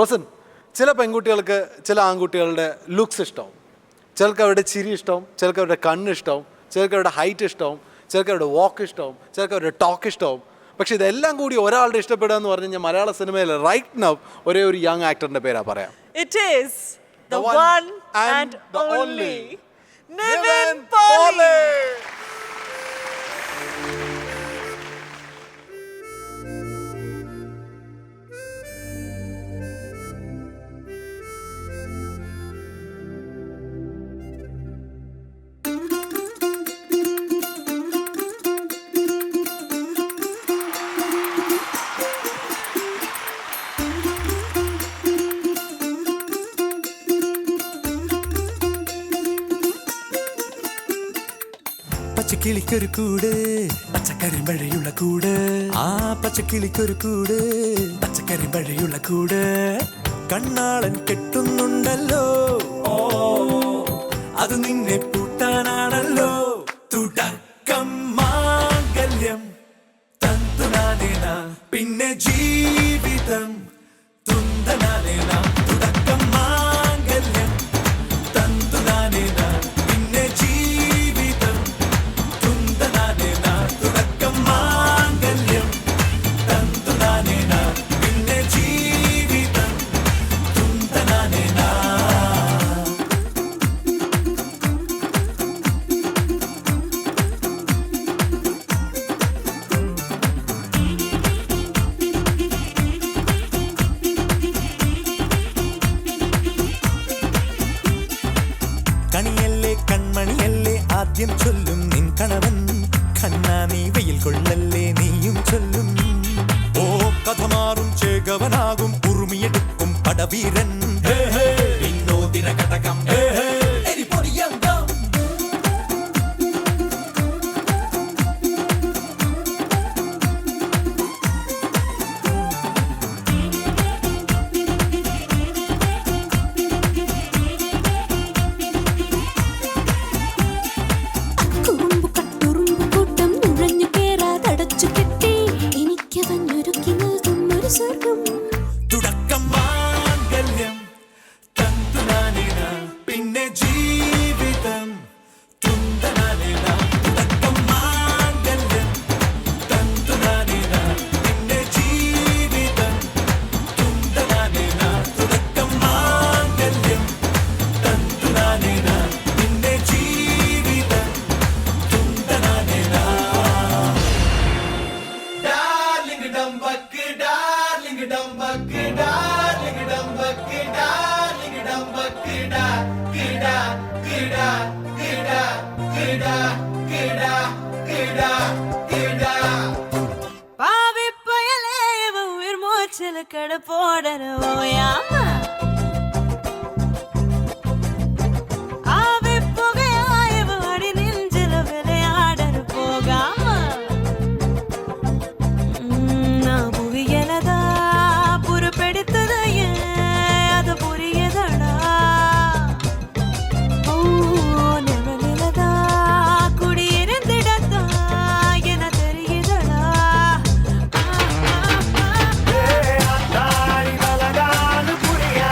റോസൻ, ചില പെൺകുട്ടികൾക്ക് ചില ആൺകുട്ടികളുടെ ലുക്സ് ഇഷ്ടവും, ചിലർക്ക് അവരുടെ ചിരി ഇഷ്ടവും, ചിലർക്ക് അവരുടെ കണ്ണ് ഇഷ്ടവും, ചിലർക്ക് അവരുടെ ഹൈറ്റ് ഇഷ്ടവും, ചിലർക്ക് അവരുടെ വാക്ക് ഇഷ്ടവും, ചിലർക്ക് അവരുടെ ടോക്ക് ഇഷ്ടവും. പക്ഷെ ഇതെല്ലാം കൂടി ഒരാളുടെ ഇഷ്ടപ്പെടുക എന്ന് പറഞ്ഞു കഴിഞ്ഞാൽ മലയാള സിനിമയിൽ റൈറ്റ് നൗ ഒരേ ഒരു യങ് ആക്ടറിന്റെ പേരാ പറയാം. It is the one and only Nivin Pauly. പച്ചക്കിളിക്കൊരു കൂട്, പച്ചക്കരിമ്പഴയുള്ള കൂട്, ആ പച്ചക്കിളിക്കൊരു കൂട്, പച്ചക്കരിമ്പഴയുള്ള കൂട്, കണ്ണാളൻ കെട്ടുന്നുണ്ടല്ലോ, ഓ അത് നിന്നെ പൂട്ടാനാണല്ലോ. തുടക്കം മാംഗല്യം തന്തുനാനേന, പിന്നെ ജീവിതം തുന്തനാനേന. തുടക്കം മാംഗല്യം തന്തുനാനേന, പിന്നെ ജീവിതം തുന്തനാനേന. തുടക്കം മാംഗല്യം തന്തുനാനേന, പിന്നെ ജീവിതം തുന്തനാനേന. കണിയല്ലേ കൺമണിയല്ലേ ആദ്യം ചൊല്ലും നിൻ കണവൻ, കണ്ണാ നീ വെയിൽ കൊള്ളല്ലേ നീയും ചൊല്ലും. ഓ കഥ മാറും ചേകവനാകും ഉറുമിയെടുക്കും പടവീരൻ, വിനോദിന കടകം എരിപൊടിയങ്കം. കുറുമ്പു കട്ടുറുമ്പു കൂട്ടം നുഴഞ്ഞു കേറാതടച്ചു കെട്ടി എനിക്കവഞ്ഞൊരുക്കി നൽകും ഒരു സ്വർഗം. തുടക്കം മാംഗല്യം തന്തുനാനേന, പിന്നെ ജീവിതം തുന്തനാനേന. തുടക്കം മാംഗല്യം തന്തുനാനേന, പിന്നെ ജീവിതം തുന്തനാനേന. തുടക്കം മാംഗല്യം തന്തുനാനേന, പിന്നെ ജീവിതം തുന്തനാനേന. Darling dumbak, darling dumbak, darling dumbak, darling dumbak, da kida kida kida kida kida kida kida. പാവിപ്പയലേ ഉയർ മൂച്ചിൽ കടപ്പോടരവോയാമ ആവിപ്പുകയായ വാടി നെഞ്ചിൽ വിളയാടര പോകാമ. நான் புவியலதா புறப்படுத்தது அது புரியதடா. ஓ நிழலிலதா குடியிருந்திடத்தா என தெரியுதடா. Dari balaganu puriya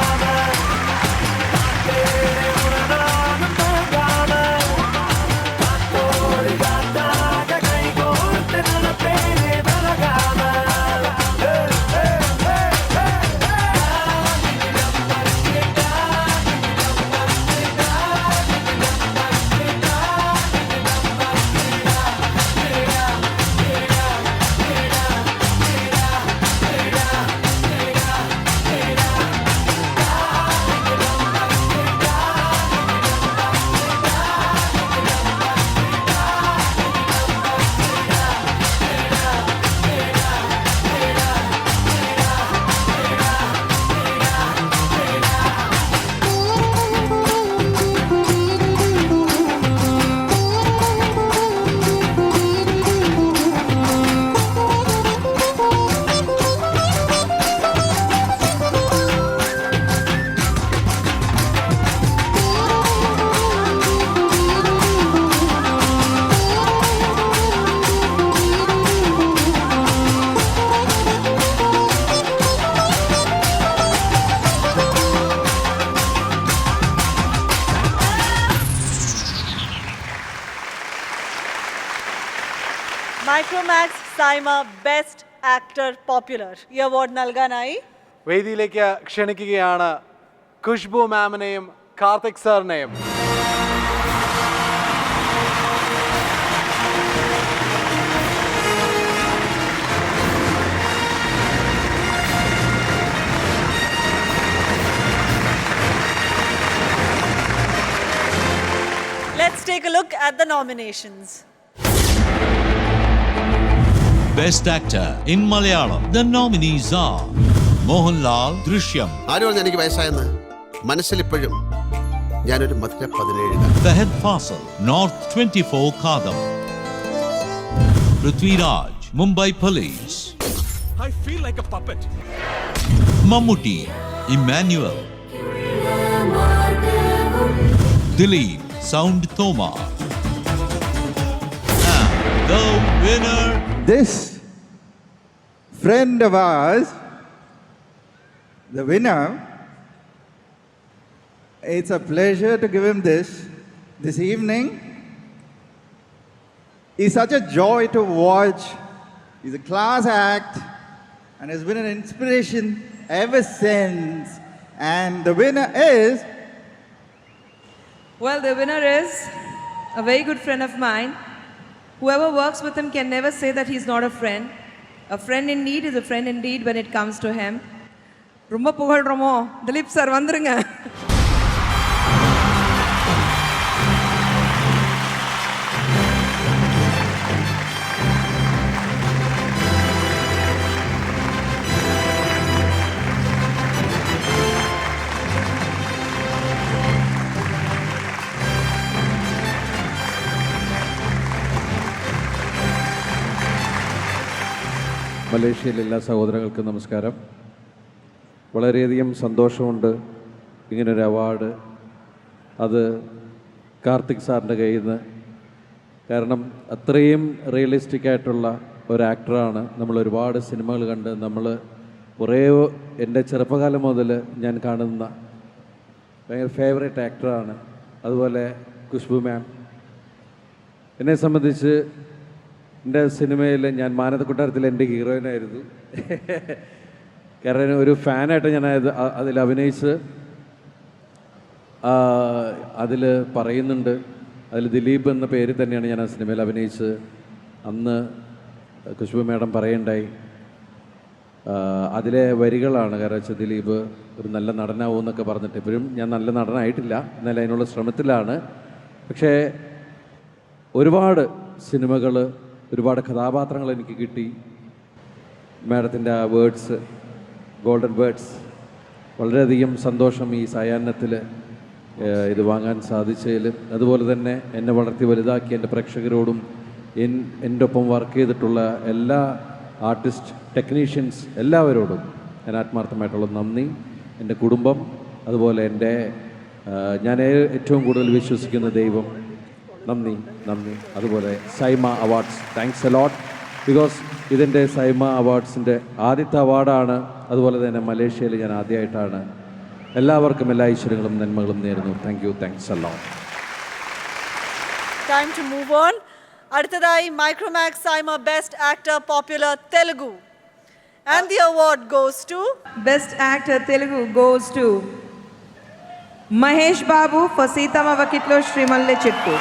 Micromax Saima best actor popular ഈ അവാർഡ് നൽകാനായി വേദിയിലേക്ക് ക്ഷണിക്കുകയാണ് Khushbu മാമിനെയും Karthik സാറിനെയും. Let's take a look at the nominations. Best Actor in Malayalam. The nominees are Mohanlal, Drishyam. ആര് പറഞ്ഞു എനിക്ക് വയസ്സായെന്ന്? മനസ്സിലിപ്പോഴും ഞാനൊരു മധുര 17. Fahad Fasal, North 24 Kadam. Prithviraj, Mumbai Police. I feel like a puppet. Mammootty, Emmanuel. Dileep, Sound Thoma. And the winner. This friend of ours, the winner, it's a pleasure to give him this evening. He's such a joy to watch. He's a class act and has been an inspiration ever since. And the winner is... Well, the winner is a very good friend of mine. Whoever works with him can never say that he's not a friend. A friend in need is a friend indeed when it comes to him. Rumba pugalramo, Dileep sir, vandrunga. മലേഷ്യയിലെ എല്ലാ സഹോദരങ്ങൾക്കും നമസ്കാരം. വളരെയധികം സന്തോഷമുണ്ട് ഇങ്ങനൊരു award അത് കാർത്തിക് സാറിൻ്റെ കയ്യിൽ നിന്ന്. കാരണം അത്രയും റിയലിസ്റ്റിക് ആയിട്ടുള്ള ഒരു ആക്ടറാണ്. നമ്മൾ ഒരുപാട് സിനിമകൾ കണ്ട് നമ്മൾ കുറേ എൻ്റെ ചെറുപ്പകാലം മുതൽ ഞാൻ കാണുന്ന ഭയങ്കര ഫേവറേറ്റ് ആക്ടറാണ്. അതുപോലെ ഖുഷ്ബു മാം എന്നെ സംബന്ധിച്ച് എൻ്റെ സിനിമയിൽ ഞാൻ മാനത്തക്കൊട്ടാരത്തിൽ എൻ്റെ ഹീറോയിനായിരുന്നു. കാരണം ഒരു ഫാനായിട്ട് ഞാൻ അതിൽ അഭിനയിച്ച് അതിൽ പറയുന്നുണ്ട്. അതിൽ ദിലീപ് എന്ന പേരിൽ തന്നെയാണ് ഞാൻ ആ സിനിമയിൽ അഭിനയിച്ച്. അന്ന് ഖുഷ്ബു മാഡം പറയണ്ടായി അതിലെ വരികളാണ്. കാരണം വെച്ചാൽ ദിലീപ് ഒരു നല്ല നടനാവുമെന്നൊക്കെ പറഞ്ഞിട്ട് ഇപ്പോഴും ഞാൻ നല്ല നടനായിട്ടില്ല, എന്നാലും അതിനുള്ള ശ്രമത്തിലാണ്. പക്ഷേ ഒരുപാട് സിനിമകൾ ഒരുപാട് കഥാപാത്രങ്ങൾ എനിക്ക് കിട്ടി. മാഡത്തിൻ്റെ ആ വേർഡ്സ്, ഗോൾഡൻ വേർഡ്സ്, വളരെയധികം സന്തോഷം ഈ സായാഹ്നത്തിൽ ഇത് വാങ്ങാൻ സാധിച്ചതിലും. അതുപോലെ തന്നെ എന്നെ വളർത്തി വലുതാക്കിയ എൻ്റെ പ്രേക്ഷകരോടും എൻ്റെ ഒപ്പം വർക്ക് ചെയ്തിട്ടുള്ള എല്ലാ ആർട്ടിസ്റ്റ്, ടെക്നീഷ്യൻസ് എല്ലാവരോടും ഞാൻ ആത്മാർത്ഥമായിട്ടുള്ള നന്ദി. എൻ്റെ കുടുംബം, അതുപോലെ എൻ്റെ ഞാൻ ഏറ്റവും കൂടുതൽ വിശ്വസിക്കുന്ന ദൈവം, നന്ദി. അതുപോലെ Saima awards, thanks a lot. Because ഇതെൻ്റെ സൈമ അവാർഡ്സിൻ്റെ ആദ്യത്തെ അവാർഡാണ്. അതുപോലെ തന്നെ മലേഷ്യയിൽ ഞാൻ ആദ്യമായിട്ടാണ്. എല്ലാവർക്കും എല്ലാ ഐശ്വര്യങ്ങളും നന്മകളും നേരുന്നു. Thanks a lot. Time to move on. അടുത്തതായി Micromax Saima best actor popular Telugu. And the award goes to Best actor Telugu goes to Mahesh Babu for Seetama Vakitlo Shrimalle Chittu.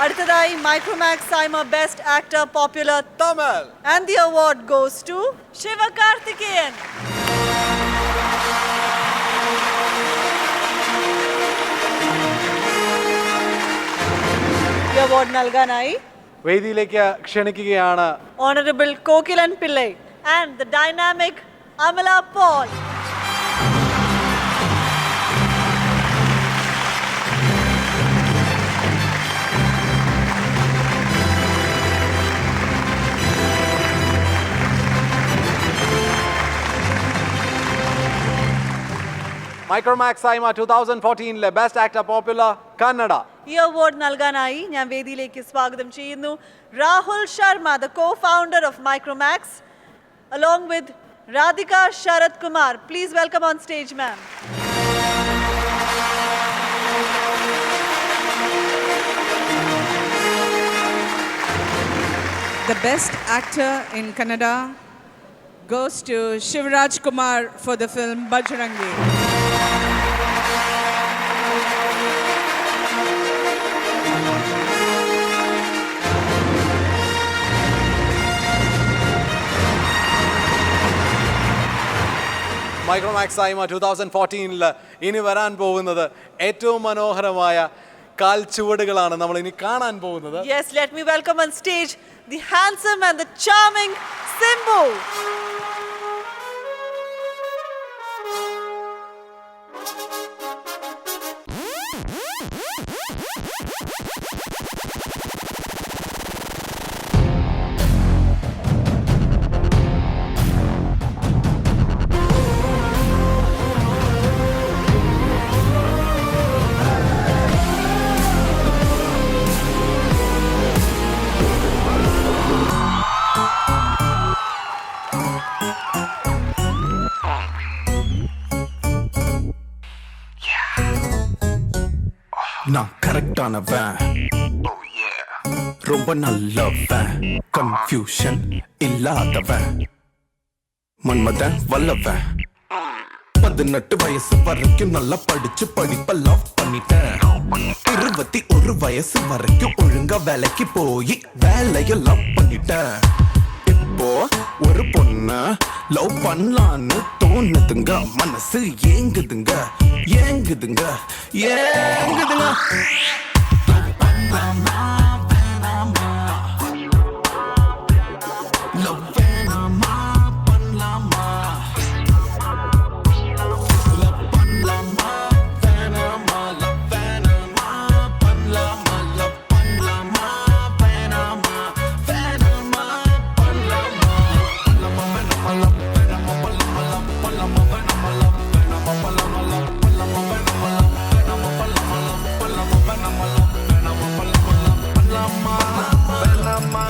അടുത്തതായി Micromax Saima best actor popular Tamil. And the award goes to Sivakarthikeyan. ഈ award നൽകാനായി വേദിയിലേക്ക് ക്ഷണിക്കുകയാണ് Honorable Kokilan Pillai and the dynamic Amala Paul. Micromax Saima 2014 best actor popular Kannada. ഈ award നൽകാനായി ഞാൻ വേദിയിലേക്ക് സ്വാഗതം ചെയ്യുന്നു Rahul Sharma, the co-founder of Micromax, along with Radhika Sharad Kumar. Please welcome on stage, ma'am. The best actor in Kannada goes to Shivraj Kumar for the film Bajrangi. Micromax Saima 2014 ഇനി വരാൻ പോകുന്നത് ഏറ്റവും മനോഹരമായ കാൽച്ചുവടുകളാണ് നമ്മൾ ഇനി കാണാൻ പോകുന്നത്. Yes, let me welcome on stage the handsome and the charming Simbu. நான் கரெக்டானவன் ரொம்ப நல்லவன் கன்ஃபியூஷன் இல்லாதவன் மன்மதன் வல்லவன் 18 வயசு வரைக்கும் நல்லா படிச்சு படிப்ப லவ் பண்ணிட்டேன் 21 வயசு வரைக்கும் ஒழுங்கா வேலைக்கு போய் வேலைய லவ் பண்ணிட்டேன் இப்போ ஒரு பொண்ண லவ் பண்ணலான்னு தோணுதுங்க மனசு ஏங்குதுங்க ஏங்குதுங்க ஏங்குதுங்க லவ் வேணாமா பண்ணலாமா லவ் பண்ணலாமா வேணாமா லவ் வேணாமா பண்ணலாமா லவ் பண்ணலாமா வேணாமா வேணாமா பண்ணலாமா பண்ணலாமா லவ் வேணாமா பண்ணலாமா லவ் பண்ணலாமா வேணாமா லவ் வேணாமா பண்ணலாமா லவ் பண்ணலாமா வேணாமா லவ் வேணாமா பண்ணலாமா லவ் பண்ணலாமா வேணாமா லவ் வேணாமா பண்ணலாமா லவ் பண்ணலாமா வேணாமா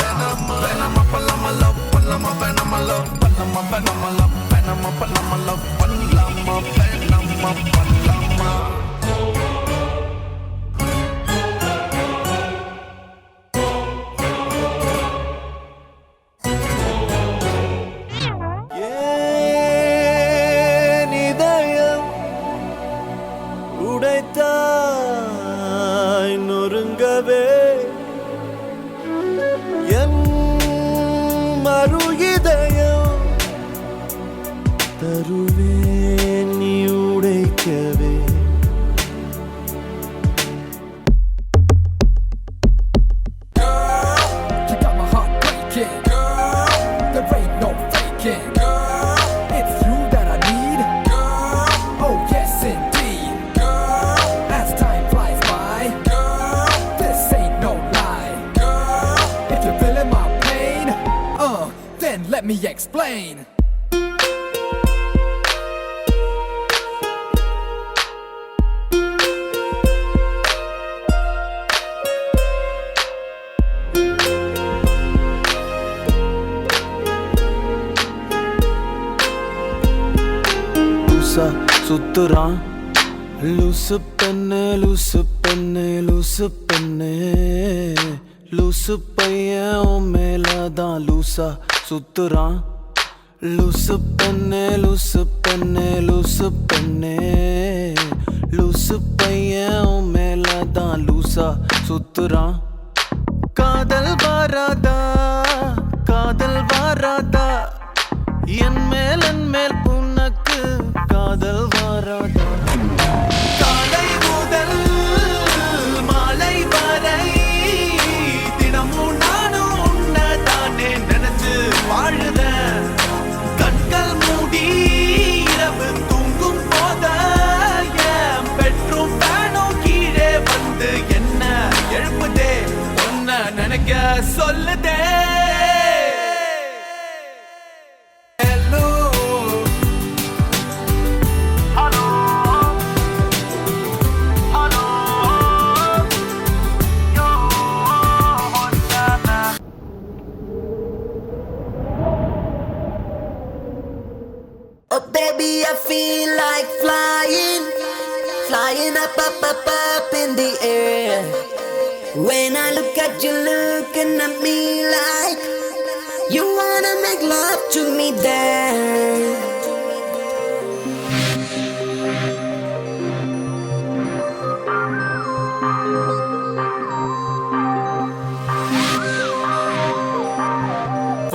வேணாமா பண்ணலாமா லவ் பண்ணலாமா வேணாமா லவ் பண்ணலாமா வேணாமா லவ் வேணாமா பண்ணலாமா லவ் பண்ணலாமா வேணாமா பண்ணலாமா இதயம் உடைத்தாய் நொறுங்கவே என் மறு இதயம் தருவேன் நீ உடைக்கவே You got my heart breaking, girl. There ain't no faking, girl. It's you that I need, girl. Oh yes indeed, girl. As time flies by, girl. This ain't no lie, girl. If you're feeling my pain, then let me explain. லூசா சுத்துறான் லூசு பெண்ணே லூசு பெண்ணே லூசு பெண்ணே லூசு பையன் உன் மேலதான் லூசா சுத்துறான் லூசு பெண்ணே லூசு பெண்ணே லூசு பெண்ணே லூசு பையன் உன் மேலதான் லூசா சுத்துறான் காதல் வாராதா காதல் வாராதா என் மேல் உனக்கு காதல் வாராதா காலை முதல் மாலை வரை தினமும் நானும் உன்னதானே நினைச்சு வாழுதேன் கண்கள் மூடி இரவு தூங்கும் போத என் பெட்ரூம் ஃபேனும் கீழே வந்து என்ன எழுப்புதே ஒன்ன நினைக்க சொல்லுதே up in the air. When I look at you looking at me like you wanna make love to me there.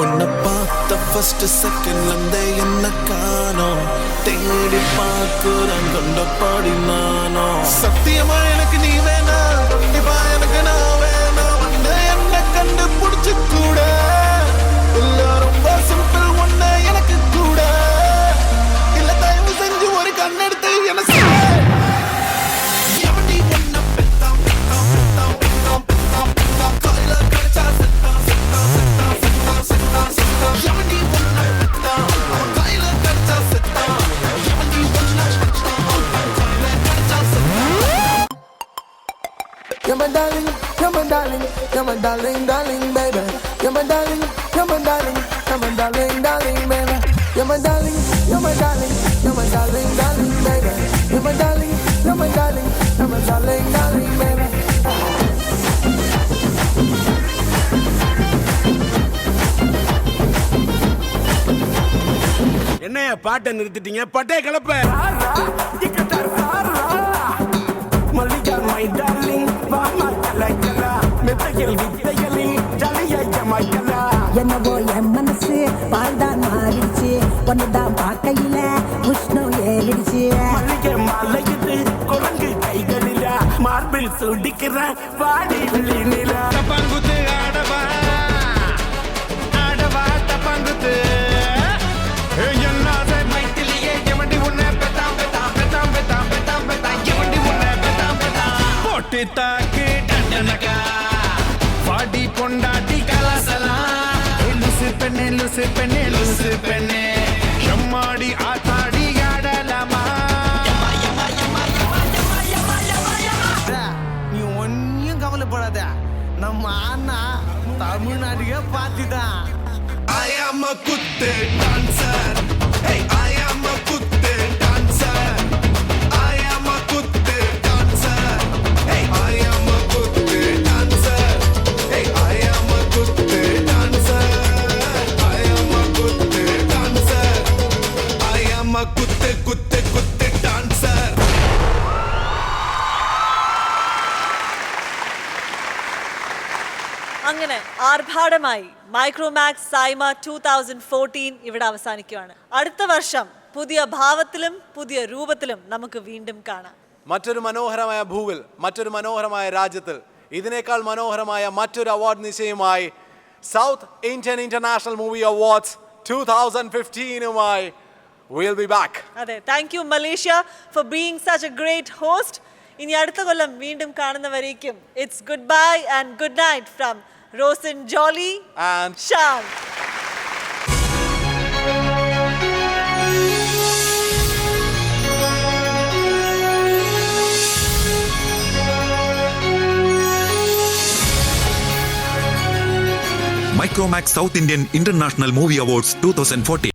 உன்னை பார்த்த ஃபர்ஸ்ட் செகண்ட்ல என்ன காணோம் தேடி பார்க்குறேன் கொண்டபாடி நானோ சத்தியமா எனக்கு நீ வேணா கண்டிப்பா எனக்கு நான் வேணா வந்து என்ன கண்டுபிடிச்சு கூட இல்ல ரொம்ப சிம்பிள் ஒண்ணு எனக்கு கூட இல்ல தயவு செஞ்சு ஒரு கண்ணெடுத்து என்ன You're my darling, you're my darling, you're my darling, darling, baby. You're my darling, you're my darling, you're my darling, darling, baby. You're my darling, you're my darling, you're my darling, darling, baby. You're my darling, you're my darling, you're my darling, darling, baby. என்னைய பாட்டை நிறுத்திட்டீங்க பட்டே கிளப்ப என்னவோ என் மனசு பால்தான் மாறிடுச்சு ஒன்னுதான் பார்க்கையில உஷ்ணம் ஏறிடுச்சு மலையுது குரங்கு கைகளில மார்பில் சுடிக்கிற வாடி விழிநில தப்பாங்குத்து ஆடவா ஆடவா தப்பாங்குத்து என்னாசை மைத்திலியே எவண்டி உன்னை பெத்தாம் பெத்தாம் பெத்தாம் பெத்தாம் பெத்தாம் பெத்தாம் எவண்டி உன்னை பெத்தாம் பெத்தாம் போட்டு தாக்கு டண்டனக்கா பாடி பொண்டாட்டி கலாசலாம் லுசு பெண்ணே லுசு பெண்ணே லுசு பெண்ணே எம்மாடி ஆத்தாடி ஆடலாமா நீ ஒன்னும் கவலைப்படாத நம்ம அண்ணா தமிழ்நாட்டுக்கே பார்த்துதான் I am a kutte dancer. Hey, I am a kutte dancer. I am a kutte dancer. Hey, I am a kutte dancer. Hey, I am a kutte dancer. I am a kutte dancer. I am a kutte kutte kutte dancer. അങ്ങനെ ആർഭാടമായി മൈക്രോമാക്സ് സൈമ 2014 ഇവിടെ അവസാനിക്കുകയാണ്. അടുത്ത വർഷം പുതിയ ഭാവത്തിലും പുതിയ രൂപത്തിലും നമുക്ക് വീണ്ടും കാണാം. മറ്റൊരു മനോഹരമായ ഭൂവിൽ മറ്റൊരു മനോഹരമായ രാജ്യത്തിൽ ഇതിനേക്കാൾ മനോഹരമായ മറ്റൊരു അവാർഡ് നിശ്ചയമായി south Indian international movie awards 2015-മായി we'll be back. അതെ, thank you Malaysia for being such a great host. ഇനി അടുത്ത കൊല്ലം വീണ്ടും കാണുന്നവരേക്കും it's good bye and good night from Rosin Jolly and Shan. Micromax South Indian International Movie Awards 2014.